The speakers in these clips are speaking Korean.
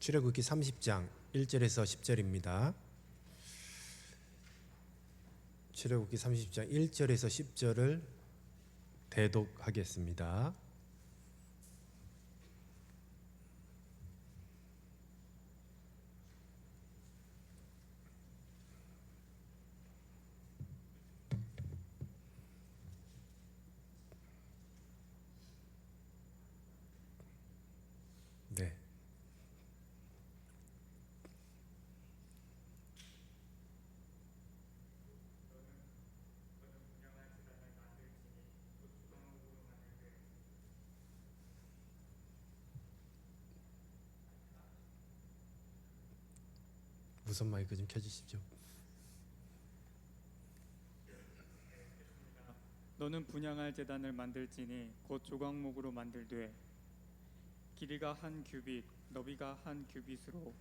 출애굽기 30장 1절에서 10절입니다. 출애굽기 30장 1절에서 10절을 대독하겠습니다. 네. 무선 마이크 좀 켜주십시오. 너는 분향할 제단을 만들지니 곧 조각목으로 만들되 길이가 한 규빗, 너비가 한 규빗으로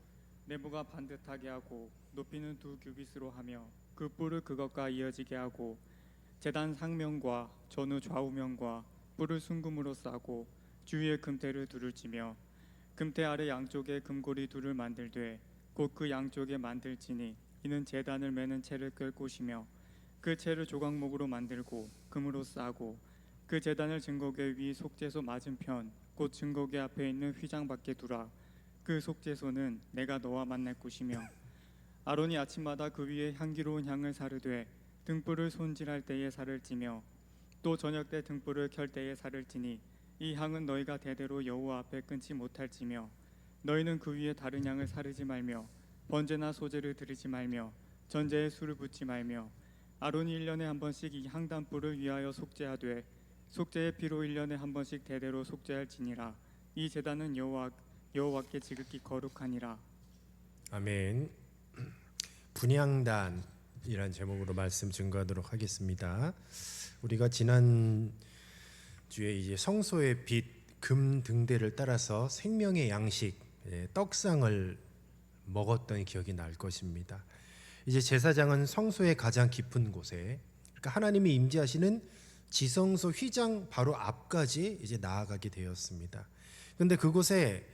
내부가 반듯하게 하고 높이는 2규빗으로 하며 그 뿔을 그것과 이어지게 하고 제단 상면과 전후 좌우면과 뿔을 순금으로 싸고 주위에 금태를 둘을 치며 금태 아래 양쪽에 금고리 둘을 만들되 곧 그 양쪽에 만들지니 이는 제단을 매는 채를 끌 곳이며 그 채를 조각목으로 만들고 금으로 싸고 그 제단을 증거궤 위 속죄소 맞은편 곧 증거궤 앞에 있는 휘장 밖에 두라. 그 속죄소는 내가 너와 만날 곳이며 아론이 아침마다 그 위에 향기로운 향을 사르되 등불을 손질할 때에 살을 찌며 또 저녁 때 등불을 켤 때에 살을 찌니 이 향은 너희가 대대로 여호와 앞에 끊지 못할지며 너희는 그 위에 다른 향을 사르지 말며 번제나 소제를 드리지 말며 전제에 술을 붓지 말며 아론이 1년에 한 번씩 이 향단불을 위하여 속죄하되 속죄의 피로 1년에 한 번씩 대대로 속죄할지니라. 이 제단은 여호와께 지극히 거룩하니라. 아멘. 분향단이란 제목으로 말씀 증거하도록 하겠습니다. 우리가 지난 주에 이제 성소의 빛, 금 등대를 따라서 생명의 양식, 떡상을 먹었던 기억이 날 것입니다. 이제 제사장은 성소의 가장 깊은 곳에, 그러니까 하나님이 임재하시는 지성소 휘장 바로 앞까지 이제 나아가게 되었습니다. 그런데 그곳에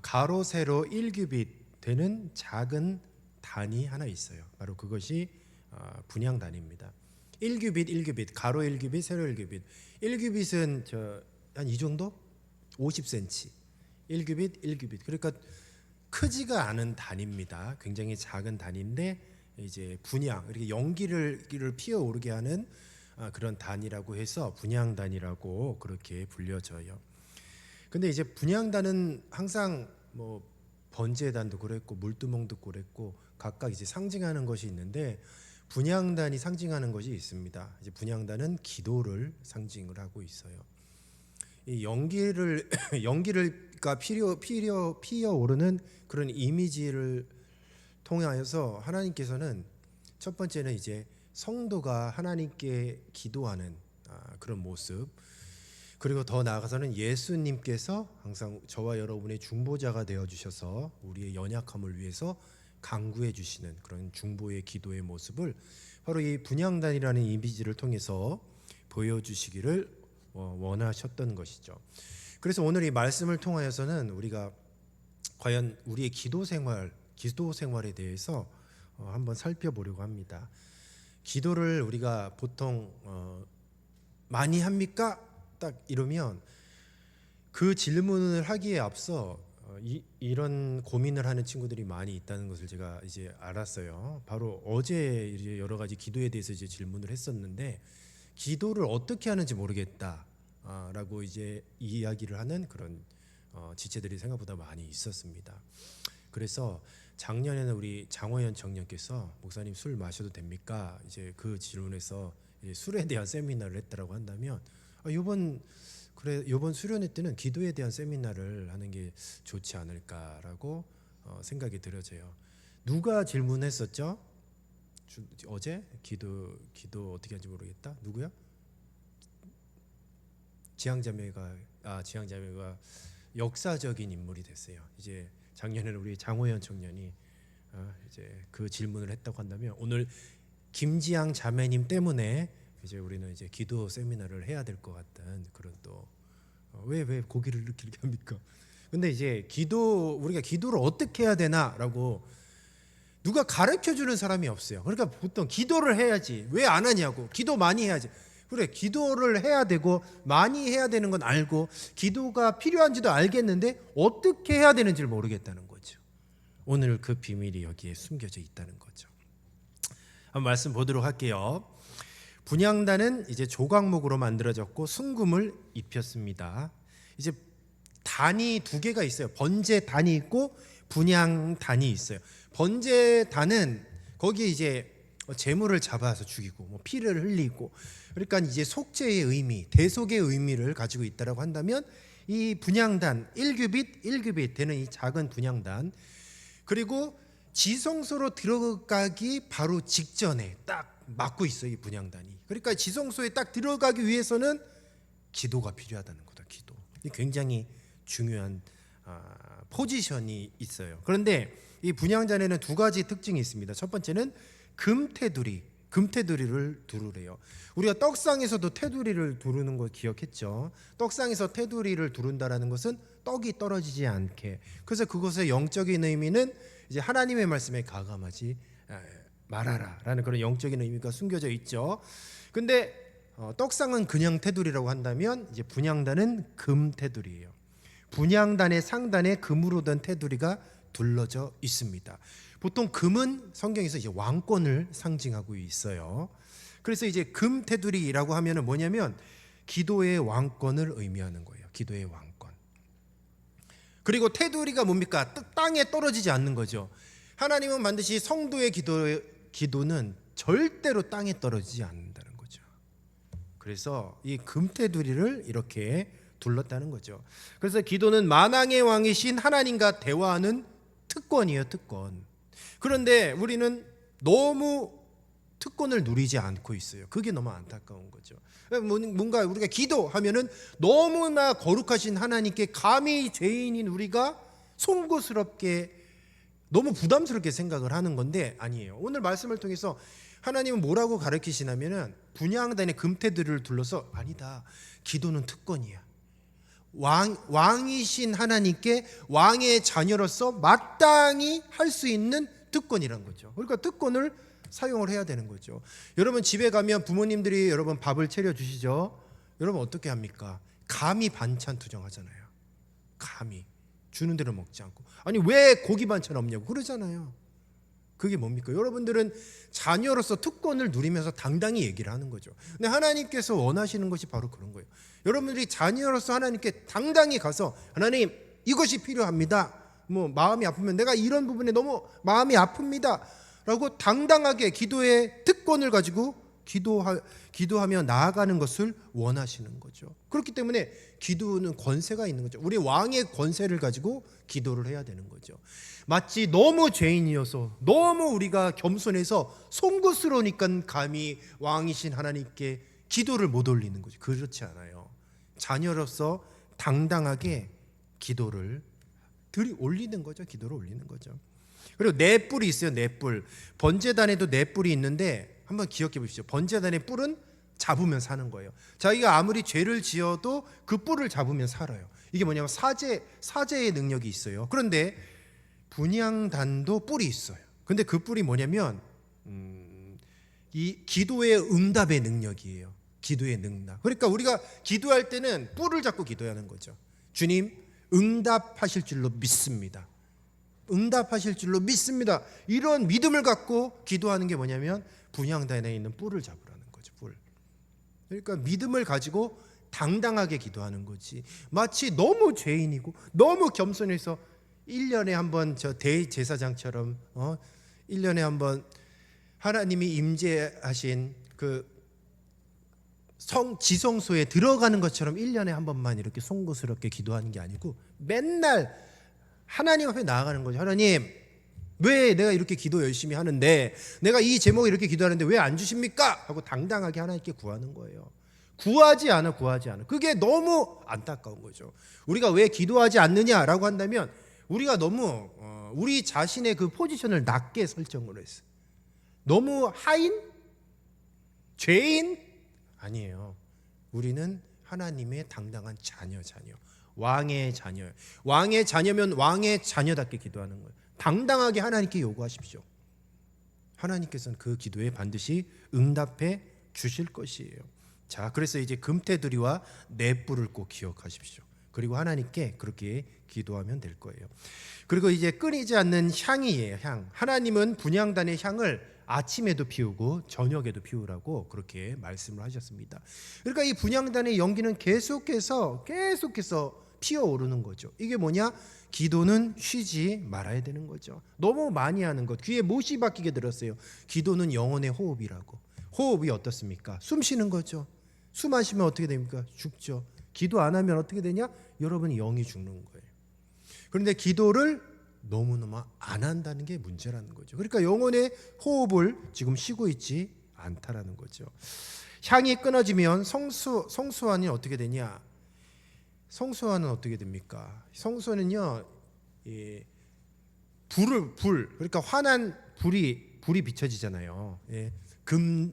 가로 세로 1규빗 되는 작은 단이 하나 있어요. 바로 그것이 분향단입니다. 1규빗, 1규빗, 가로 1규빗, 세로 1규빗. 1규빗은 한 이 정도? 50cm. 1규빗, 1규빗. 그러니까 크지가 않은 단입니다. 굉장히 작은 단인데 이제 분향, 이렇게 연기를 피어오르게 하는 그런 단이라고 해서 분향단이라고 그렇게 불려져요. 근데 이제 분향단은 항상 뭐 번제단도 그랬고 물두멍도 그랬고 각각 이제 상징하는 것이 있는데 분향단이 상징하는 것이 있습니다. 이제 분향단은 기도를 상징을 하고 있어요. 이 연기가 피어오르는 그런 이미지를 통하여서 하나님께서는 첫 번째는 이제 성도가 하나님께 기도하는 그런 모습, 그리고 더 나아가서는 예수님께서 항상 저와 여러분의 중보자가 되어 주셔서 우리의 연약함을 위해서 간구해 주시는 그런 중보의 기도의 모습을 바로 이 분향단이라는 이미지를 통해서 보여주시기를 원하셨던 것이죠. 그래서 오늘 이 말씀을 통하여서는 우리가 과연 우리의 기도 생활에 대해서 한번 살펴보려고 합니다. 기도를 우리가 보통 많이 합니까? 딱 이러면 그 질문을 하기에 앞서 이런 고민을 하는 친구들이 많이 있다는 것을 제가 이제 알았어요. 바로 어제 이제 여러 가지 기도에 대해서 이제 질문을 했었는데 기도를 어떻게 하는지 모르겠다라고 이제 이야기를 하는 그런 지체들이 생각보다 많이 있었습니다. 그래서 작년에는 우리 장호연 청년께서 목사님 술 마셔도 됩니까? 이제 그 질문에서 이제 술에 대한 세미나를 했다라고 한다면 이번 수련회 때는 기도에 대한 세미나를 하는 게 좋지 않을까라고 생각이 들어져요. 누가 질문했었죠? 어제 기도 어떻게 하는지 모르겠다. 누구야? 지향자매가 역사적인 인물이 됐어요. 이제 작년에는 우리 장호연 청년이 이제 그 질문을 했다고 한다면 오늘 김지향 자매님 때문에 이제 우리는 이제 기도 세미나를 해야 될 것 같은 그런 또 왜 고기를 이렇게 합니까? 근데 이제 우리가 기도를 어떻게 해야 되나라고 누가 가르쳐 주는 사람이 없어요. 그러니까 보통 기도를 해야지 왜 안 하냐고, 기도 많이 해야지. 그래, 기도를 해야 되고 많이 해야 되는 건 알고 기도가 필요한지도 알겠는데 어떻게 해야 되는지를 모르겠다는 거죠. 오늘 그 비밀이 여기에 숨겨져 있다는 거죠. 한번 말씀 보도록 할게요. 분향단은 이제 조각목으로 만들어졌고 순금을 입혔습니다. 이제 단이 두 개가 있어요. 번제단이 있고 분향단이 있어요. 번제단은 거기에 이제 재물을 잡아서 죽이고 뭐 피를 흘리고, 그러니까 이제 속죄의 의미, 대속의 의미를 가지고 있다라고 한다면, 이 분향단 1규빗 되는 이 작은 분향단, 그리고 지성소로 들어가기 바로 직전에 딱 막고 있어요, 이 분향단이. 그러니까 지성소에 딱 들어가기 위해서는 기도가 필요하다는 거다. 기도. 이 굉장히 중요한 포지션이 있어요. 그런데 이 분향단에는 두 가지 특징이 있습니다. 첫 번째는 금테두리를 두르래요. 우리가 떡상에서도 테두리를 두르는 거 기억했죠? 떡상에서 테두리를 두른다라는 것은 떡이 떨어지지 않게. 그래서 그것의 영적인 의미는 이제 하나님의 말씀에 가감하지 말아라라는 그런 영적인 의미가 숨겨져 있죠. 근데 떡상은 그냥 테두리라고 한다면 이제 분향단은 금 테두리예요. 분향단의 상단에 금으로 된 테두리가 둘러져 있습니다. 보통 금은 성경에서 이제 왕권을 상징하고 있어요. 그래서 이제 금 테두리라고 하면은 뭐냐면 기도의 왕권을 의미하는 거예요. 기도의 왕권. 그리고 테두리가 뭡니까? 땅에 떨어지지 않는 거죠. 하나님은 반드시 성도의 기도는 절대로 땅에 떨어지지 않는다는 거죠. 그래서 이 금테두리를 이렇게 둘렀다는 거죠. 그래서 기도는 만왕의 왕이신 하나님과 대화하는 특권이에요, 특권. 그런데 우리는 너무 특권을 누리지 않고 있어요. 그게 너무 안타까운 거죠. 뭔가 우리가 기도하면은 너무나 거룩하신 하나님께 감히 죄인인 우리가 송구스럽게, 너무 부담스럽게 생각을 하는 건데 아니에요. 오늘 말씀을 통해서 하나님은 뭐라고 가르치시냐면은 분향단의 금테두리를 둘러서 아니다. 기도는 특권이야. 왕이신 하나님께 왕의 자녀로서 마땅히 할 수 있는 특권이란 거죠. 그러니까 특권을 사용을 해야 되는 거죠. 여러분 집에 가면 부모님들이 여러분 밥을 차려 주시죠. 여러분 어떻게 합니까? 감히 반찬 투정하잖아요. 감히 주는 대로 먹지 않고, 아니 왜 고기 반찬 없냐고 그러잖아요. 그게 뭡니까? 여러분들은 자녀로서 특권을 누리면서 당당히 얘기를 하는 거죠. 근데 하나님께서 원하시는 것이 바로 그런 거예요. 여러분들이 자녀로서 하나님께 당당히 가서 하나님 이것이 필요합니다. 뭐 마음이 아프면 내가 이런 부분에 너무 마음이 아픕니다 라고 당당하게 기도의 특권을 가지고 기도하며 나아가는 것을 원하시는 거죠. 그렇기 때문에 기도는 권세가 있는 거죠. 우리 왕의 권세를 가지고 기도를 해야 되는 거죠. 마치 너무 죄인이어서 너무 우리가 겸손해서 송구스러우니까 감히 왕이신 하나님께 기도를 못 올리는 거죠. 그렇지 않아요. 자녀로서 당당하게 기도를 올리는 거죠. 기도를 올리는 거죠. 그리고 네 뿔이 있어요. 네 뿔. 번제단에도 네 뿔이 있는데 한번 기억해 보십시오. 번제단의 뿔은 잡으면 사는 거예요. 자기가 아무리 죄를 지어도 그 뿔을 잡으면 살아요. 이게 뭐냐면 사제의 능력이 있어요. 그런데 분향단도 뿔이 있어요. 근데 그 뿔이 뭐냐면 이 기도의 응답의 능력이에요. 기도의 능력. 그러니까 우리가 기도할 때는 뿔을 잡고 기도하는 거죠. 주님 응답하실 줄로 믿습니다. 응답하실 줄로 믿습니다. 이런 믿음을 갖고 기도하는 게 뭐냐면 분향단에 있는 뿔을 잡으라는 거죠. 뿔. 그러니까 믿음을 가지고 당당하게 기도하는 거지. 마치 너무 죄인이고 너무 겸손해서 1년에 한 번 저 대제사장처럼 1년에 한 번 하나님이 임재하신 그 지성소에 들어가는 것처럼 1년에 한 번만 이렇게 송구스럽게 기도하는 게 아니고 맨날 하나님 앞에 나아가는 거죠. 하나님, 왜 내가 이렇게 기도 열심히 하는데, 내가 이 제목을 이렇게 기도하는데 왜 안 주십니까? 하고 당당하게 하나님께 구하는 거예요. 구하지 않아. 그게 너무 안타까운 거죠. 우리가 왜 기도하지 않느냐라고 한다면 우리가 너무 우리 자신의 그 포지션을 낮게 설정을 했어요. 너무 하인? 죄인? 아니에요. 우리는 하나님의 당당한 자녀. 왕의 자녀예요. 왕의 자녀면 왕의 자녀답게 기도하는 거예요. 당당하게 하나님께 요구하십시오. 하나님께서는 그 기도에 반드시 응답해 주실 것이에요. 자, 그래서 이제 금태두리와 넷불을 꼭 기억하십시오. 그리고 하나님께 그렇게 기도하면 될 거예요. 그리고 이제 끊이지 않는 향이에요. 향. 하나님은 분향단의 향을 아침에도 피우고 저녁에도 피우라고 그렇게 말씀을 하셨습니다. 그러니까 이 분향단의 연기는 계속해서 피어오르는 거죠. 이게 뭐냐? 기도는 쉬지 말아야 되는 거죠. 너무 많이 하는 것, 귀에 못이 박히게 들었어요. 기도는 영혼의 호흡이라고. 호흡이 어떻습니까? 숨 쉬는 거죠. 숨 안 쉬면 어떻게 됩니까? 죽죠. 기도 안 하면 어떻게 되냐? 여러분이 영이 죽는 거예요. 그런데 기도를 너무너무 안 한다는 게 문제라는 거죠. 그러니까 영혼의 호흡을 지금 쉬고 있지 않다라는 거죠. 향이 끊어지면 성소환이 어떻게 되냐? 성소환은 어떻게 됩니까? 성소는요, 불 그러니까 환한 불이 비춰지잖아요. 예. 금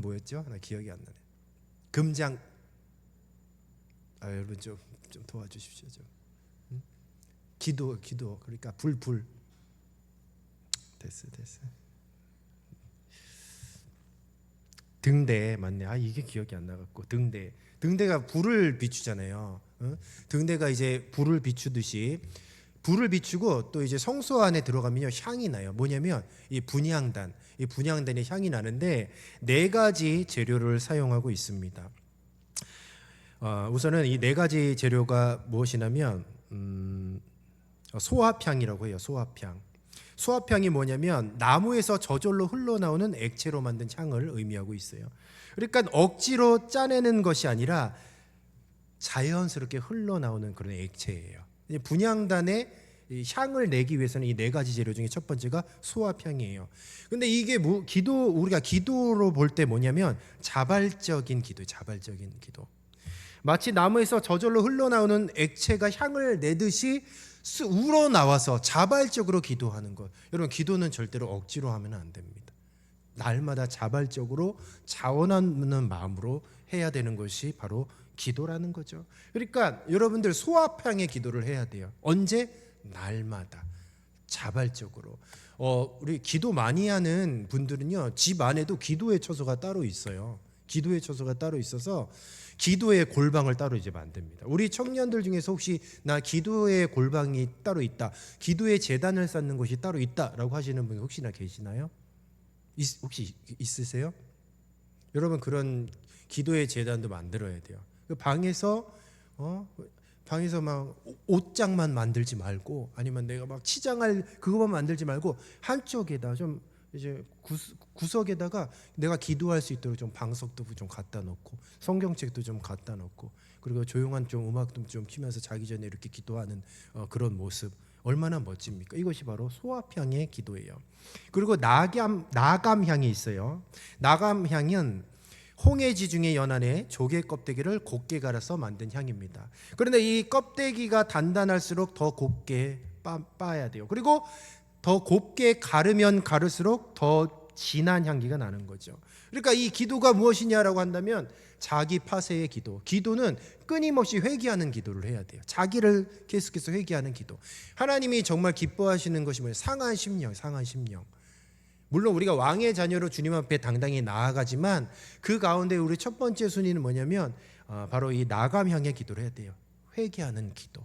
뭐였죠? 나 기억이 안 나네. 금장. 여러분 좀 도와주십시오. 좀. 기도. 그러니까 불. 됐어. 등대 맞네. 이게 기억이 안 나갖고 등대가 불을 비추잖아요. 등대가 이제 불을 비추듯이 불을 비추고 또 이제 성소 안에 들어가면요 향이 나요. 뭐냐면 이 분향단의 향이 나는데 4가지 재료를 사용하고 있습니다. 우선은 이 4가지 재료가 무엇이냐면 소합향이라고 해요. 소합향이 뭐냐면 나무에서 저절로 흘러나오는 액체로 만든 향을 의미하고 있어요. 그러니까 억지로 짜내는 것이 아니라 자연스럽게 흘러나오는 그런 액체예요. 분향단의 향을 내기 위해서는 이 4가지 재료 중에 첫 번째가 소합향이에요. 근데 이게 우리가 기도로 볼 때 뭐냐면 자발적인 기도. 마치 나무에서 저절로 흘러나오는 액체가 향을 내듯이 우러나와서 자발적으로 기도하는 것. 여러분, 기도는 절대로 억지로 하면 안 됩니다. 날마다 자발적으로 자원하는 마음으로 해야 되는 것이 바로 기도라는 거죠. 그러니까 여러분들 소합향의 기도를 해야 돼요. 언제? 날마다 자발적으로. 우리 기도 많이 하는 분들은요, 집 안에도 기도의 처소가 따로 있어요. 기도의 처소가 따로 있어서 기도의 골방을 따로 이제 만듭니다. 우리 청년들 중에서 혹시 나 기도의 골방이 따로 있다, 기도의 제단을 쌓는 곳이 따로 있다라고 하시는 분 혹시나 계시나요? 혹시 있으세요? 여러분, 그런 기도의 제단도 만들어야 돼요. 방에서 막 옷장만 만들지 말고, 아니면 내가 막 치장할 그것만 만들지 말고 한쪽에다 좀 이제 구석에다가 내가 기도할 수 있도록 좀 방석도 좀 갖다 놓고 성경책도 좀 갖다 놓고, 그리고 조용한 좀 음악도 좀 키면서 자기 전에 이렇게 기도하는 그런 모습 얼마나 멋집니까? 이것이 바로 소합향의 기도예요. 그리고 나감향이 있어요. 나감향은 홍해지 중의 연안에 조개 껍데기를 곱게 갈아서 만든 향입니다. 그런데 이 껍데기가 단단할수록 더 곱게 빻아야 돼요. 그리고 더 곱게 가르면 가를수록 더 진한 향기가 나는 거죠. 그러니까 이 기도가 무엇이냐라고 한다면 자기 파쇄의 기도. 기도는 끊임없이 회개하는 기도를 해야 돼요. 자기를 계속해서 회개하는 기도. 하나님이 정말 기뻐하시는 것이 뭐예요? 상한 심령. 물론 우리가 왕의 자녀로 주님 앞에 당당히 나아가지만 그 가운데 우리 첫 번째 순위는 뭐냐면 바로 이 나감향의 기도를 해야 돼요. 회개하는 기도.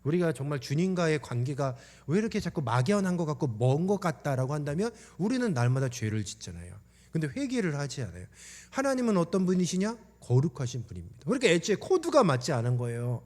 우리가 정말 주님과의 관계가 왜 이렇게 자꾸 막연한 것 같고 먼 것 같다라고 한다면 우리는 날마다 죄를 짓잖아요. 근데 회개를 하지 않아요. 하나님은 어떤 분이시냐? 거룩하신 분입니다. 그러니까 애초에 코드가 맞지 않은 거예요.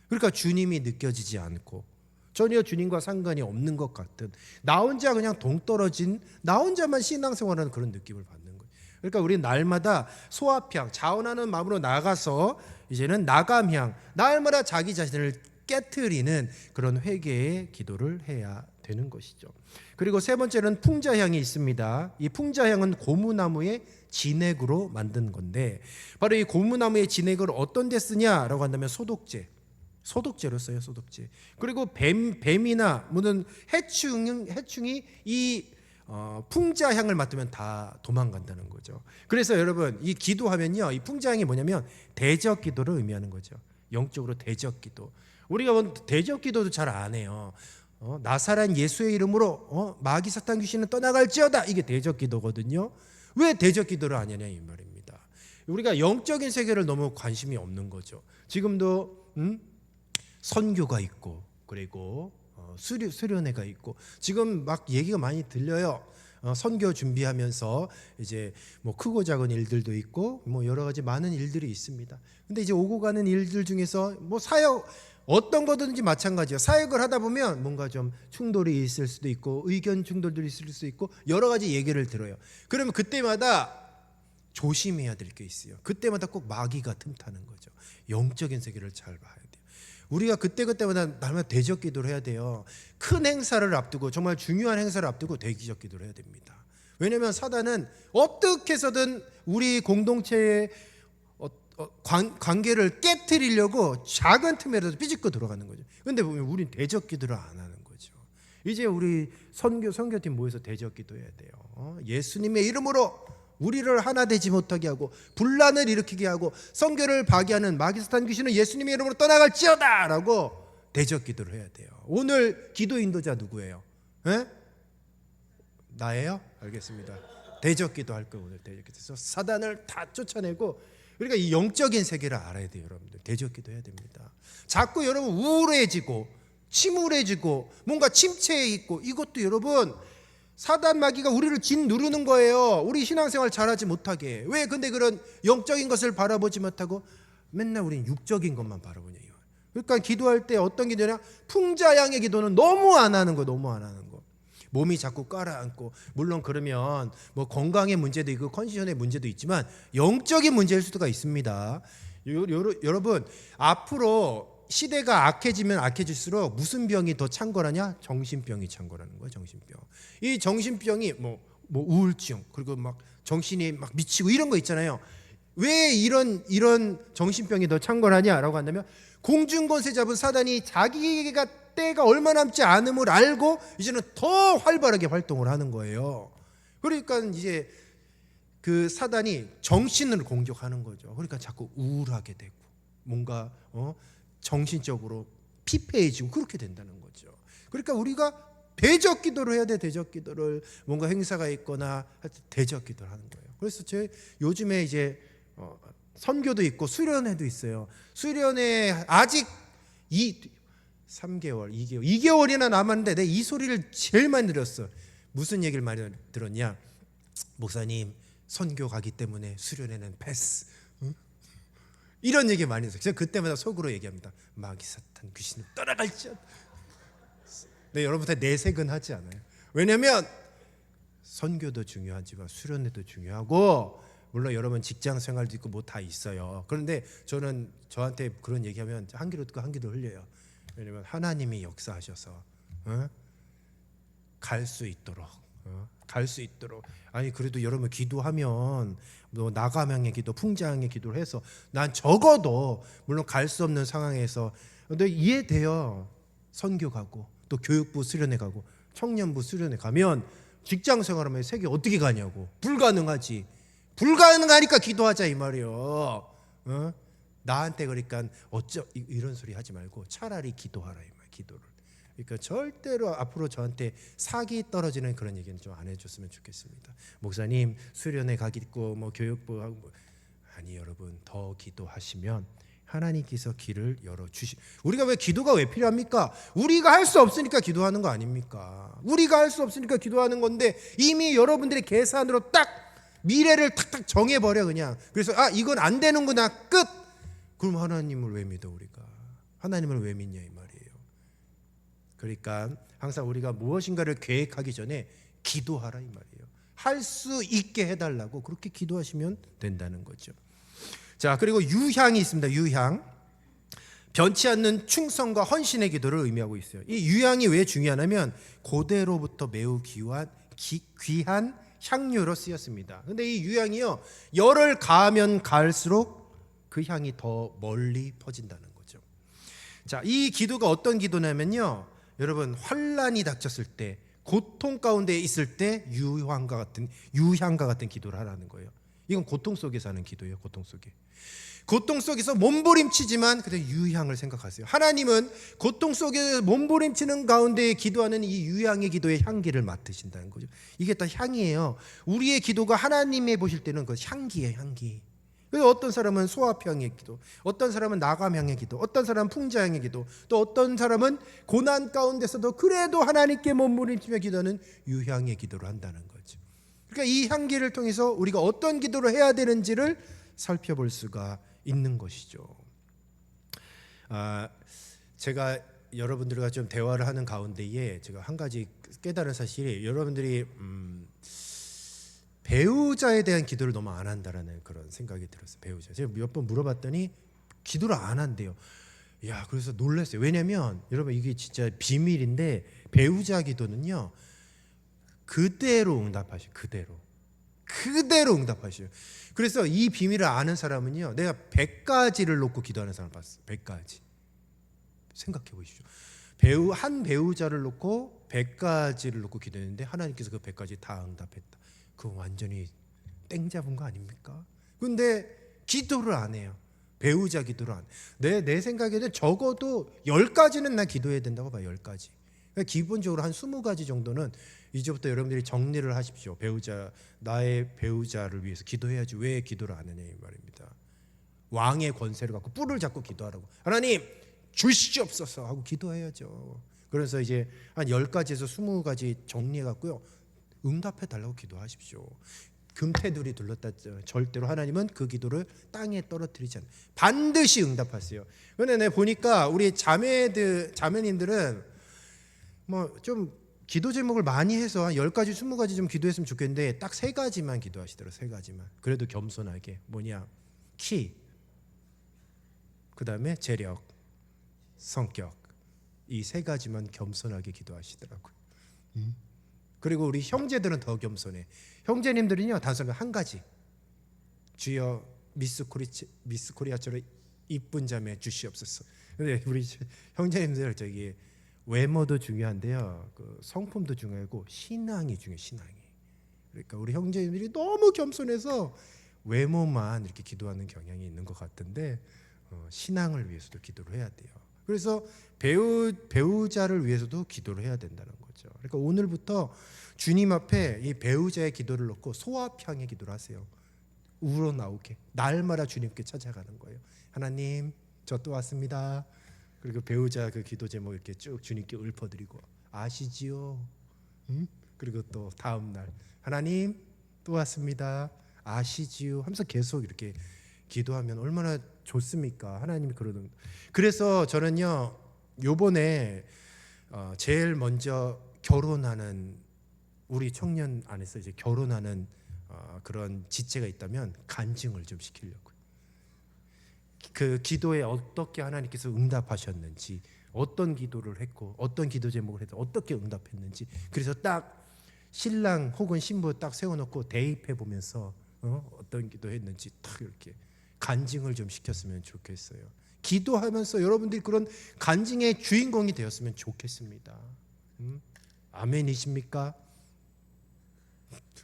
그러니까 주님이 느껴지지 않고 전혀 주님과 상관이 없는 것 같은, 나 혼자 그냥 동떨어진, 나 혼자만 신앙생활하는 그런 느낌을 받는 거예요. 그러니까 우리는 날마다 소합향, 자원하는 마음으로 나가서 이제는 나감향, 날마다 자기 자신을 깨트리는 그런 회개의 기도를 해야 되는 것이죠. 그리고 세 번째는 풍자향이 있습니다. 이 풍자향은 고무나무의 진액으로 만든 건데, 바로 이 고무나무의 진액을 어떤 데 쓰냐라고 한다면 소독제로 써요. 소독제. 그리고 뱀이나 무슨 해충이 이 풍자향을 맡으면 다 도망간다는 거죠. 그래서 여러분 이 기도하면요, 이 풍자향이 뭐냐면 대적 기도를 의미하는 거죠. 영적으로 대적 기도. 우리가 대적 기도도 잘 안 해요. 나사란 예수의 이름으로 마귀 사탄 귀신은 떠나갈지어다, 이게 대적 기도거든요. 왜 대적 기도를 안 하냐 이 말입니다. 우리가 영적인 세계를 너무 관심이 없는 거죠. 지금도 선교가 있고, 그리고 수련회가 있고, 지금 막 얘기가 많이 들려요. 선교 준비하면서 이제 뭐 크고 작은 일들도 있고 뭐 여러 가지 많은 일들이 있습니다. 근데 이제 오고 가는 일들 중에서 뭐 사역, 어떤 거든지 마찬가지예요. 사역을 하다 보면 뭔가 좀 충돌이 있을 수도 있고 의견 충돌도 있을 수 있고 여러 가지 얘기를 들어요. 그러면 그때마다 조심해야 될 게 있어요. 그때마다 꼭 마귀가 틈타는 거죠. 영적인 세계를 잘 봐야 돼요. 우리가 그때마다 날마다 대적 기도를 해야 돼요. 큰 행사를 앞두고, 정말 중요한 행사를 앞두고 대적 기도를 해야 됩니다. 왜냐하면 사단은 어떻게 해서든 우리 공동체의 관계를 깨트리려고 작은 틈에라도 삐집고 들어가는 거죠. 그런데 보면 우리는 대적 기도를 안 하는 거죠. 이제 우리 선교팀 모여서 대적 기도해야 돼요. 예수님의 이름으로 우리를 하나 되지 못하게 하고 분란을 일으키게 하고 선교를 파괴하는 마귀 사탄 귀신은 예수님의 이름으로 떠나갈지어다 라고 대적 기도를 해야 돼요. 오늘 기도 인도자 누구예요? 에? 나예요? 알겠습니다. 대적 기도 할 거예요. 오늘 대적 기도에서 사단을 다 쫓아내고, 그러니까 이 영적인 세계를 알아야 돼요. 여러분들 대적 기도 해야 됩니다. 자꾸 여러분 우울해지고 침울해지고 뭔가 침체해 있고, 이것도 여러분 사단 마귀가 우리를 짓누르는 거예요. 우리 신앙생활 잘하지 못하게. 왜 근데 그런 영적인 것을 바라보지 못하고 맨날 우린 육적인 것만 바라보냐. 그러니까 기도할 때 어떤 기도냐, 풍자양의 기도는 너무 안 하는 거. 너무 안 하는 거. 몸이 자꾸 깔아앉고, 물론 그러면 뭐 건강의 문제도 있고 컨디션의 문제도 있지만 영적인 문제일 수가 있습니다. 여러분 앞으로 시대가 악해지면 악해질수록 무슨 병이 더 창궐하냐? 정신병이 창궐하는 거예요. 정신병. 이 정신병이 뭐 우울증, 그리고 막 정신이 막 미치고 이런 거 있잖아요. 왜 이런 정신병이 더 창궐하냐라고 한다면, 공중권세 잡은 사단이 자기가 때가 얼마 남지 않음을 알고 이제는 더 활발하게 활동을 하는 거예요. 그러니까 이제 그 사단이 정신을 공격하는 거죠. 그러니까 자꾸 우울하게 되고 뭔가 정신적으로 피폐해지고 그렇게 된다는 거죠. 그러니까 우리가 대적 기도를 해야 돼. 대적 기도를, 뭔가 행사가 있거나 대적 기도를 하는 거예요. 그래서 제 요즘에 이제 선교도 있고 수련회도 있어요. 수련회 아직 3개월, 2개월이나 남았는데 내가 이 소리를 제일 많이 들었어. 무슨 얘기를 많이 들었냐? 목사님, 선교 가기 때문에 수련회는 패스. 이런 얘기 많이 했어요. 제가 그때마다 속으로 얘기합니다. 마귀 사탄 귀신은 떠나갈지어다. 네, 여러분한테 내색은 하지 않아요. 왜냐하면 선교도 중요하지만 수련회도 중요하고, 물론 여러분 직장 생활도 있고 뭐 다 있어요. 그런데 저는 저한테 그런 얘기하면 한 귀로 듣고 한 귀로 흘려요. 왜냐하면 하나님이 역사하셔서 갈 수 있도록, 갈 수 있도록. 아니 그래도 여러분 기도하면 뭐 나가명의 기도, 풍자양의 기도를 해서 난 적어도, 물론 갈 수 없는 상황에서 근데 이해돼요. 선교 가고 또 교육부 수련회 가고 청년부 수련회 가면 직장 생활하면 세계 어떻게 가냐고. 불가능하지. 불가능하니까 기도하자 이 말이요. 나한테 그러니까 이런 소리 하지 말고 차라리 기도하라 이 말. 기도를. 그러니까 절대로 앞으로 저한테 사기 떨어지는 그런 얘기는 좀 안 해줬으면 좋겠습니다. 목사님 수련회 가겠고 뭐 교육부 하고 뭐. 아니 여러분, 더 기도하시면 하나님께서 길을 열어주시. 우리가 왜 기도가 왜 필요합니까? 우리가 할 수 없으니까 기도하는 거 아닙니까? 우리가 할 수 없으니까 기도하는 건데 이미 여러분들의 계산으로 딱 미래를 탁탁 정해버려 그냥. 그래서 이건 안 되는구나, 끝. 그럼 하나님을 왜 믿어? 우리가 하나님을 왜 믿냐 이 말이에요. 그러니까 항상 우리가 무엇인가를 계획하기 전에 기도하라 이 말이에요. 할 수 있게 해달라고 그렇게 기도하시면 된다는 거죠. 자, 그리고 유향이 있습니다. 유향, 변치 않는 충성과 헌신의 기도를 의미하고 있어요. 이 유향이 왜 중요하냐면 고대로부터 매우 귀한 향료로 쓰였습니다. 근데 이 유향이요, 열을 가하면 가할수록 그 향이 더 멀리 퍼진다는 거죠. 자, 이 기도가 어떤 기도냐면요, 여러분 환란이 닥쳤을 때, 고통 가운데 있을 때 유향과 같은 기도를 하라는 거예요. 이건 고통 속에서 하는 기도예요. 고통 속에서 몸부림치지만 그래도 유향을 생각하세요. 하나님은 고통 속에 몸부림치는 가운데 기도하는 이 유향의 기도의 향기를 맡으신다는 거죠. 이게 다 향이에요. 우리의 기도가 하나님의 보실 때는 그 향기예요. 향기. 그래서 어떤 사람은 소화향의 기도, 어떤 사람은 나감향의 기도, 어떤 사람은 풍자향의 기도, 또 어떤 사람은 고난 가운데서도 그래도 하나님께 몸부림치며 기도하는 유향의 기도를 한다는 거죠. 그러니까 이 향기를 통해서 우리가 어떤 기도를 해야 되는지를 살펴볼 수가 있는 것이죠. 제가 여러분들과 좀 대화를 하는 가운데에 제가 한 가지 깨달은 사실이, 여러분들이 배우자에 대한 기도를 너무 안 한다라는 그런 생각이 들었어요. 배우자. 제가 몇 번 물어봤더니 기도를 안 한대요. 야, 그래서 놀랐어요. 왜냐면 여러분 이게 진짜 비밀인데, 배우자 기도는요 그대로 응답하셔요. 그대로 응답하셔요. 그래서 이 비밀을 아는 사람은요, 내가 100가지를 놓고 기도하는 사람을 봤어요. 100가지. 생각해 보십시오. 한 배우자를 놓고 100가지를 놓고 기도했는데 하나님께서 그 100가지 다 응답했다. 그거 완전히 땡 잡은 거 아닙니까? 근데 기도를 안 해요. 배우자 기도를 안 해요. 내 생각에는 적어도 10가지는 나 기도해야 된다고 봐요. 10가지. 그러니까 기본적으로 한 20가지 정도는 이제부터 여러분들이 정리를 하십시오. 나의 배우자를 위해서 기도해야지 왜 기도를 안 하냐 이 말입니다. 왕의 권세를 갖고 뿔을 잡고 기도하라고. 하나님 주시옵소서 하고 기도해야죠. 그래서 이제 한 10가지에서 20가지 정리해 갖고요, 응답해 달라고 기도하십시오. 금태둘이 둘렀다. 절대로 하나님은 그 기도를 땅에 떨어뜨리지 않아요. 반드시 응답하세요. 그런데 내가 보니까 우리 자매님들은 뭐 좀 기도 제목을 많이 해서 한 10가지 20가지 좀 기도했으면 좋겠는데 딱 3가지만 기도하시더라고요. 3가지만. 그래도 겸손하게. 뭐냐? 키, 그 다음에 재력, 성격. 이 3가지만 겸손하게 기도하시더라고요. 그리고 우리 형제들은 더 겸손해. 형제님들은요 단순히 한 가지. 주여 미스 코리아처럼 이쁜 자매 주시옵소서. 근데 우리 형제님들 저기 외모도 중요한데요, 그 성품도 중요하고 신앙이 중요해요. 신앙이. 그러니까 우리 형제님들이 너무 겸손해서 외모만 이렇게 기도하는 경향이 있는 것 같은데 신앙을 위해서도 기도를 해야 돼요. 그래서 배우자를 위해서도 기도를 해야 된다는 거죠. 그러니까 오늘부터 주님 앞에 이 배우자의 기도를 놓고 소합향의 기도를 하세요. 우러나오게 날마다 주님께 찾아가는 거예요. 하나님 저 또 왔습니다. 그리고 배우자 그 기도 제목 이렇게 쭉 주님께 읊어드리고, 아시지요? 그리고 또 다음 날 하나님 또 왔습니다. 아시지요? 하면서 계속 이렇게 기도하면 얼마나 좋습니까? 하나님이 그러는. 그래서 저는요 요번에 제일 먼저 결혼하는 우리 청년 안에서 이제 결혼하는 그런 지체가 있다면 간증을 좀 시키려고요. 그 기도에 어떻게 하나님께서 응답하셨는지, 어떤 기도를 했고 어떤 기도 제목을 해서 어떻게 응답했는지, 그래서 딱 신랑 혹은 신부 딱 세워놓고 대입해 보면서 어떤 기도했는지 딱 이렇게 간증을 좀 시켰으면 좋겠어요. 기도하면서 여러분들이 그런 간증의 주인공이 되었으면 좋겠습니다. 아멘이십니까?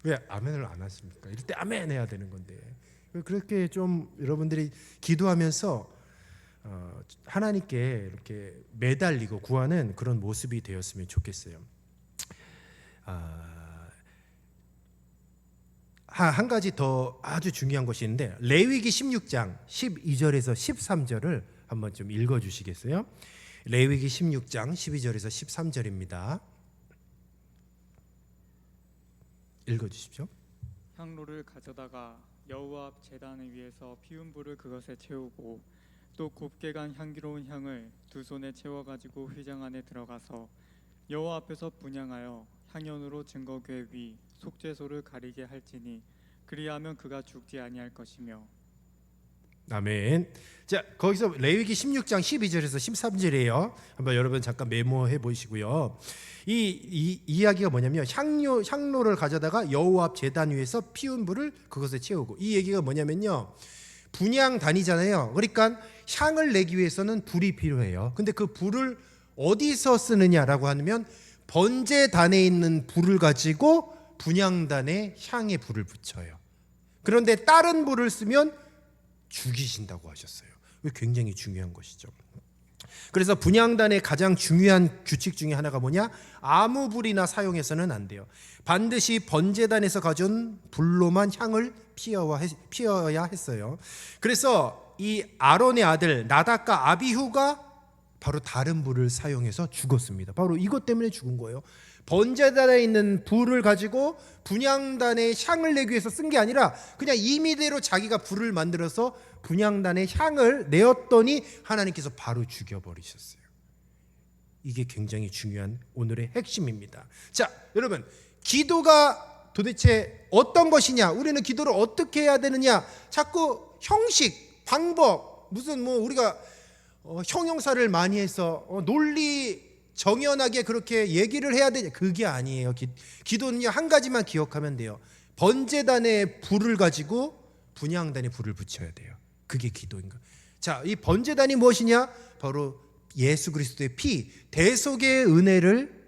왜 아멘을 안 하십니까? 이럴 때 아멘 해야 되는 건데. 그렇게 좀 여러분들이 기도하면서 하나님께 이렇게 매달리고 구하는 그런 모습이 되었으면 좋겠어요. 한 가지 더 아주 중요한 것이 있는데, 레위기 16장 12절에서 13절을 한번 좀 읽어주시겠어요? 레위기 16장 12절에서 13절입니다. 읽어주십시오. 향로를 가져다가 여호와 앞 제단을 위해서 피운 불을 그것에 채우고, 또 곱게 간 향기로운 향을 2손에 채워 가지고 휘장 안에 들어가서 여호와 앞에서 분향하여 향연으로 증거궤 위 속죄소를 가리게 할지니 그리하면 그가 죽지 아니할 것이며. 아멘. 자, 거기서 레위기 16장 12절에서 13절이에요. 한번 여러분 잠깐 메모해 보시고요. 이 이야기가 뭐냐면 향로를 가져다가 여호와 앞 제단 위에서 피운 불을 그것에 채우고, 이 얘기가 뭐냐면요, 분향 다니잖아요. 그러니까 향을 내기 위해서는 불이 필요해요. 근데 그 불을 어디서 쓰느냐라고 하면 번제단에 있는 불을 가지고 분향단에 향의 불을 붙여요. 그런데 다른 불을 쓰면 죽이신다고 하셨어요. 굉장히 중요한 것이죠. 그래서 분향단의 가장 중요한 규칙 중에 하나가 뭐냐? 아무 불이나 사용해서는 안 돼요. 반드시 번제단에서 가져온 불로만 향을 피워야 했어요. 그래서 이 아론의 아들 나답과 아비후가 바로 다른 불을 사용해서 죽었습니다. 바로 이것 때문에 죽은 거예요. 번제단에 있는 불을 가지고 분향단에 향을 내기 위해서 쓴 게 아니라 그냥 임의대로 자기가 불을 만들어서 분향단에 향을 내었더니 하나님께서 바로 죽여버리셨어요. 이게 굉장히 중요한 오늘의 핵심입니다. 자, 여러분, 기도가 도대체 어떤 것이냐? 우리는 기도를 어떻게 해야 되느냐? 자꾸 형식, 방법, 무슨 우리가 형용사를 많이 해서 논리 정연하게 그렇게 얘기를 해야 되냐? 그게 아니에요. 기도는요, 한 가지만 기억하면 돼요. 번제단에 불을 가지고 분향단에 불을 붙여야 돼요. 그게 기도인 거예요. 자, 이 번제단이 무엇이냐? 바로 예수 그리스도의 피, 대속의 은혜를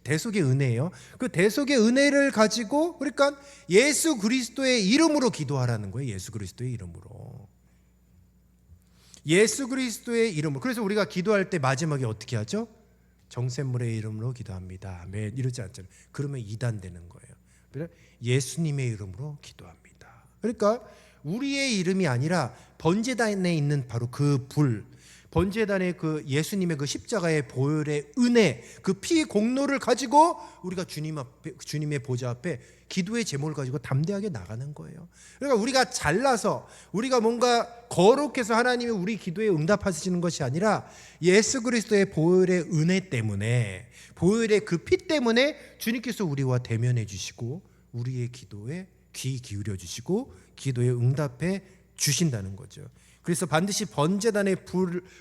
대속의 은혜예요. 그 대속의 은혜를 가지고, 그러니까 예수 그리스도의 이름으로 기도하라는 거예요. 예수 그리스도의 이름으로. 예수 그리스도의 이름으로. 그래서 우리가 기도할 때 마지막에 어떻게 하죠? 정샘물의 이름으로 기도합니다. 아멘. 이러지 않잖아요. 그러면 이단되는 거예요. 그래서 예수님의 이름으로 기도합니다. 그러니까 우리의 이름이 아니라 번제단에 있는 바로 그 불, 번제단의 그 예수님의 그 십자가의 보혈의 은혜, 그 피 공로를 가지고 우리가 주님의 보좌 앞에 기도의 제목을 가지고 담대하게 나가는 거예요. 그러니까 우리가 잘나서 우리가 뭔가 거룩해서 하나님이 우리 기도에 응답하시는 것이 아니라 예수 그리스도의 보혈의 은혜 때문에, 보혈의 그 피 때문에 주님께서 우리와 대면해 주시고 우리의 기도에 귀 기울여 주시고 기도에 응답해 주신다는 거죠. 그래서 반드시 번제단의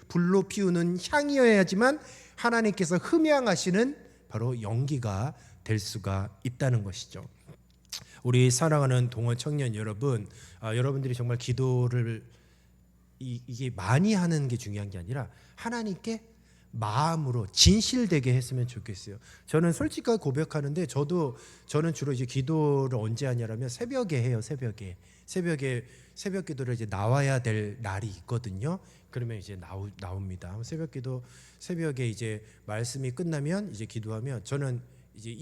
불로 피우는 향이어야지만 하나님께서 흠양하시는 바로 연기가 될 수가 있다는 것이죠. 우리 사랑하는 동원 청년 여러분, 여러분들이 정말 기도를 이게 많이 하는 게 중요한 게 아니라 하나님께 마음으로 진실되게 했으면 좋겠어요. 저는 솔직하게 고백하는데 저는 주로 이제 기도를 언제 하냐라면 새벽에 해요. 새벽에 새벽 기도를 이제 나와야 될 날이 있거든요. 그러면 이제 나옵니다. 새벽기도 새벽에 이제 말씀이 끝나면 이제 기도하면 저는 이제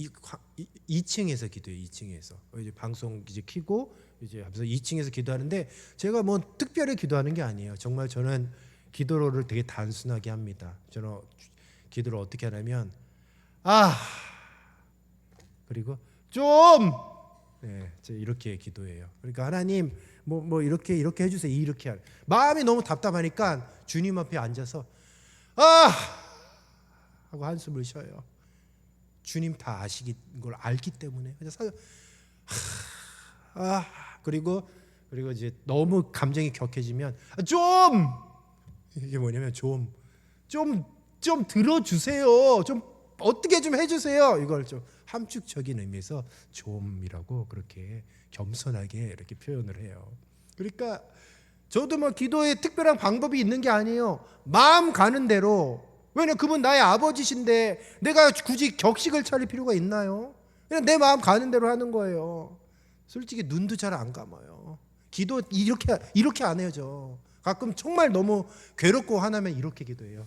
2층에서 기도해요. 2층에서 이제 방송 이제 켜고 이제 하면서 2층에서 기도하는데 제가 뭐 특별히 기도하는 게 아니에요. 정말 저는 기도를 되게 단순하게 합니다. 저는 기도를 어떻게 하냐면 그리고 좀 이렇게 기도해요. 그러니까 하나님 뭐 이렇게 해주세요. 이렇게 마음이 너무 답답하니까 주님 앞에 앉아서 하고 한숨을 쉬어요. 주님 다 아시는 걸 알기 때문에 그리고 이제 너무 감정이 격해지면 이게 뭐냐면 좀 들어주세요. 좀 어떻게 좀 해주세요. 이걸 좀 함축적인 의미에서 좀이라고 그렇게 겸손하게 이렇게 표현을 해요. 그러니까 저도 뭐 기도에 특별한 방법이 있는 게 아니에요. 마음 가는 대로. 왜냐면 그분 나의 아버지신데 내가 굳이 격식을 차릴 필요가 있나요? 그냥 내 마음 가는 대로 하는 거예요. 솔직히 눈도 잘 안 감아요. 기도 이렇게 안 해요. 저 가끔 정말 너무 괴롭고 화나면 이렇게 기도해요.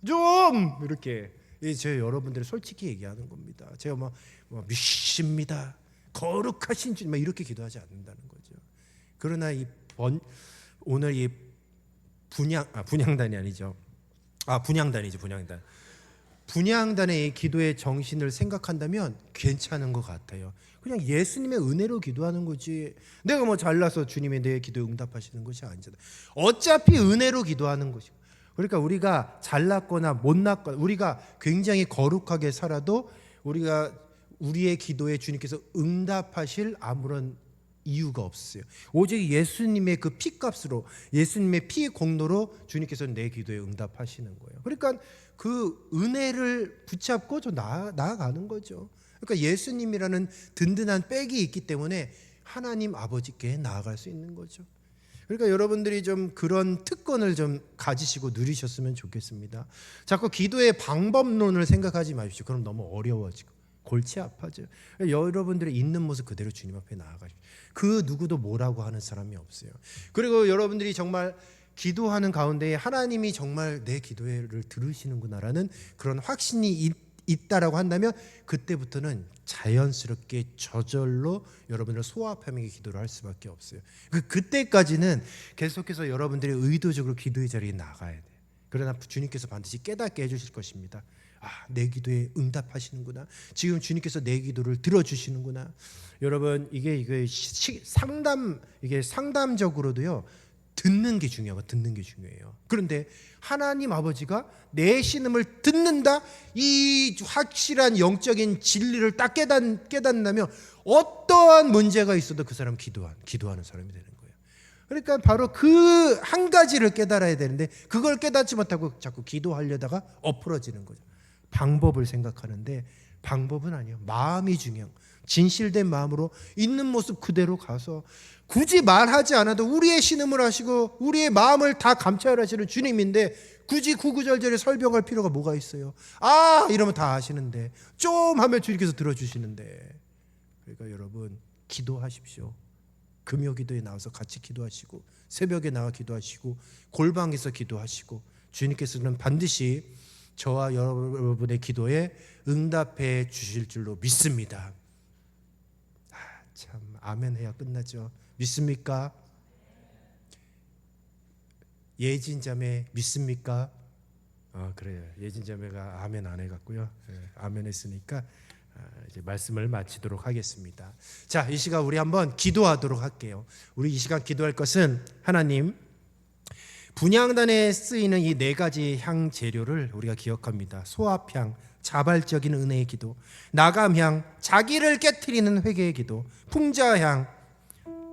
좀 이렇게. 제가 여러분들이 솔직히 얘기하는 겁니다. 제가 뭐 미십니다. 거룩하신 주님 이렇게 기도하지 않는다는 거죠. 그러나 오늘 이 분향단이 아니죠. 분향단이죠. 분향단의 이 기도의 정신을 생각한다면 괜찮은 것 같아요. 그냥 예수님의 은혜로 기도하는 거지. 내가 뭐 잘나서 주님의 내 기도에 응답하시는 것이 아니잖아요. 어차피 은혜로 기도하는 것이고. 그러니까 우리가 잘났거나 못났거나 우리가 굉장히 거룩하게 살아도 우리의 기도에 주님께서 응답하실 아무런 이유가 없어요. 오직 예수님의 그 피값으로 예수님의 피 공로로 주님께서 내 기도에 응답하시는 거예요. 그러니까 그 은혜를 붙잡고 좀 나아가는 거죠. 그러니까 예수님이라는 든든한 백이 있기 때문에 하나님 아버지께 나아갈 수 있는 거죠. 그러니까 여러분들이 좀 그런 특권을 좀 가지시고 누리셨으면 좋겠습니다. 자꾸 기도의 방법론을 생각하지 마십시오. 그럼 너무 어려워지고 골치 아파져요. 여러분들의 있는 모습 그대로 주님 앞에 나아가십시오. 그 누구도 뭐라고 하는 사람이 없어요. 그리고 여러분들이 정말 기도하는 가운데 하나님이 정말 내 기도를 들으시는구나라는 그런 확신이 있다라고 한다면 그때부터는 자연스럽게 저절로 여러분들 소아파밍의 기도를 할 수밖에 없어요. 그때까지는 계속해서 여러분들이 의도적으로 기도의 자리에 나가야 돼요. 그러나 주님께서 반드시 깨닫게 해주실 것입니다. 아, 내 기도에 응답하시는구나. 지금 주님께서 내 기도를 들어주시는구나. 여러분 이게 상담적으로도요. 듣는 게 중요해요. 그런데 하나님 아버지가 내 신음을 듣는다. 이 확실한 영적인 진리를 딱 깨닫는다면 어떠한 문제가 있어도 그 사람은 기도하는 사람이 되는 거예요. 그러니까 바로 그 한 가지를 깨달아야 되는데 그걸 깨닫지 못하고 자꾸 기도하려다가 엎어지는 거죠. 방법을 생각하는데 방법은 아니에요. 마음이 중요해요. 진실된 마음으로 있는 모습 그대로 가서 굳이 말하지 않아도 우리의 신음을 하시고 우리의 마음을 다 감찰하시는 주님인데 굳이 구구절절에 설명할 필요가 뭐가 있어요. 아 이러면 다 아시는데 좀 하면 주님께서 들어주시는데. 그러니까 여러분 기도하십시오. 금요기도에 나와서 같이 기도하시고 새벽에 나와 기도하시고 골방에서 기도하시고 주님께서는 반드시 저와 여러분의 기도에 응답해 주실 줄로 믿습니다. 참 아멘 해야 끝나죠. 믿습니까? 예진자매 믿습니까? 그래요. 예진자매가 아멘 안 해갖고요. 아멘 했으니까 이제 말씀을 마치도록 하겠습니다. 자, 이 시간 우리 한번 기도하도록 할게요. 우리 이 시간 기도할 것은 하나님 분향단에 쓰이는 이 네 가지 향 재료를 우리가 기억합니다. 소합향, 자발적인 은혜의 기도, 나감향, 자기를 깨트리는 회개의 기도, 풍자향,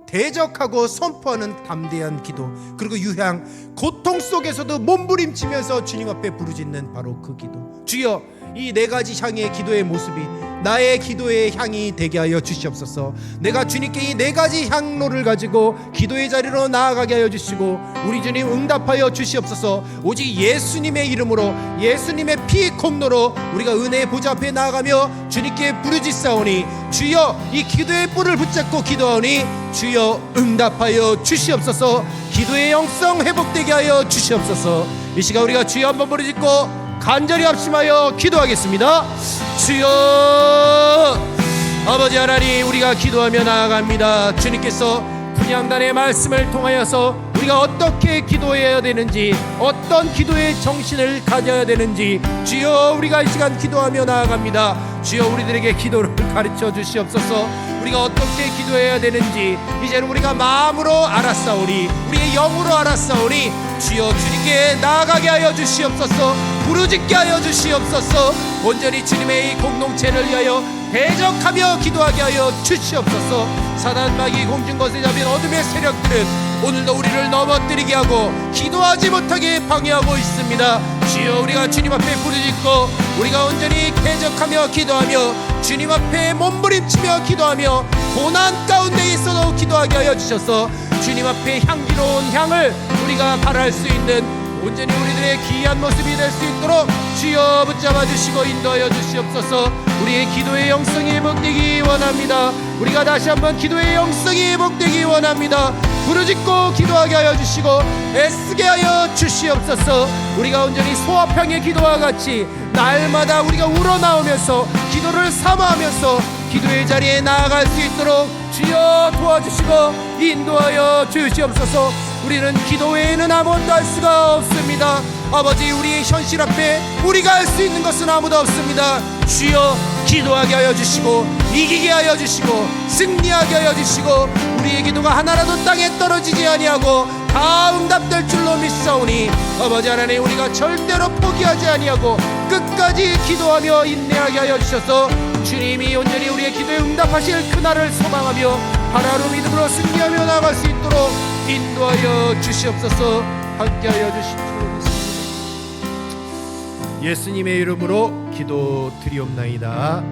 대적하고 선포하는 담대한 기도, 그리고 유향, 고통 속에서도 몸부림치면서 주님 앞에 부르짖는 바로 그 기도. 주여, 이 네 가지 향의 기도의 모습이 나의 기도의 향이 되게 하여 주시옵소서. 내가 주님께 이 네 가지 향로를 가지고 기도의 자리로 나아가게 하여 주시고 우리 주님 응답하여 주시옵소서. 오직 예수님의 이름으로 예수님의 피 공로로 우리가 은혜의 보좌 앞에 나아가며 주님께 부르짖사오니 주여 이 기도의 뿔을 붙잡고 기도하오니 주여 응답하여 주시옵소서. 기도의 영성 회복되게 하여 주시옵소서. 이 시간 우리가 주여 한번 부르짖고 간절히 합심하여 기도하겠습니다. 주여, 아버지 하나님, 우리가 기도하며 나아갑니다. 주님께서 분향단의 말씀을 통하여서 우리가 어떻게 기도해야 되는지, 어떤 기도의 정신을 가져야 되는지 주여 우리가 이 시간 기도하며 나아갑니다. 주여 우리들에게 기도를 가르쳐 주시옵소서. 우리가 어떻게 기도해야 되는지 이제는 우리가 마음으로 알았사오니 우리의 영으로 알았사오니 주여 주님께 나아가게 하여 주시옵소서. 부르짖게 하여 주시옵소서. 온전히 주님의 이 공동체를 위하여 대적하며 기도하게 하여 주시옵소서. 사단 마귀 공중거세 잡인 어둠의 세력들은 오늘도 우리를 넘어뜨리게 하고 기도하지 못하게 방해하고 있습니다. 주여 우리가 주님 앞에 부르짖고 우리가 온전히 대적하며 기도하며 주님 앞에 몸부림치며 기도하며 고난 가운데 있어도 기도하게 하여 주셔서 주님 앞에 향기로운 향을 우리가 발할 수 있는 온전히 우리들의 귀한 모습이 될 수 있도록 주여 붙잡아 주시고 인도하여 주시옵소서. 우리의 기도의 영성이 회복되기 원합니다. 우리가 다시 한번 기도의 영성이 회복되기 원합니다. 부르짖고 기도하게 하여 주시고 애쓰게 하여 주시옵소서. 우리가 온전히 소합향의 기도와 같이 날마다 우리가 우러나오면서 기도를 삼아하면서 기도의 자리에 나아갈 수 있도록 주여 도와주시고 인도하여 주시옵소서. 우리는 기도 외에는 아무것도 할 수가 없습니다. 아버지 우리의 현실 앞에 우리가 할 수 있는 것은 아무도 없습니다. 주여 기도하게 하여 주시고 이기게 하여 주시고 승리하게 하여 주시고 우리의 기도가 하나라도 땅에 떨어지지 아니하고 다 응답될 줄로 믿사오니 아버지 하나님 우리가 절대로 포기하지 아니하고 끝까지 기도하며 인내하게 하여 주셔서 주님이 온전히 우리의 기도에 응답하실 그날을 소망하며 하나로 믿음으로 승리하며 나아갈 수 있도록 인도하여 주시옵소서. 함께하여 주십시오. 예수님의 이름으로 기도 드리옵나이다.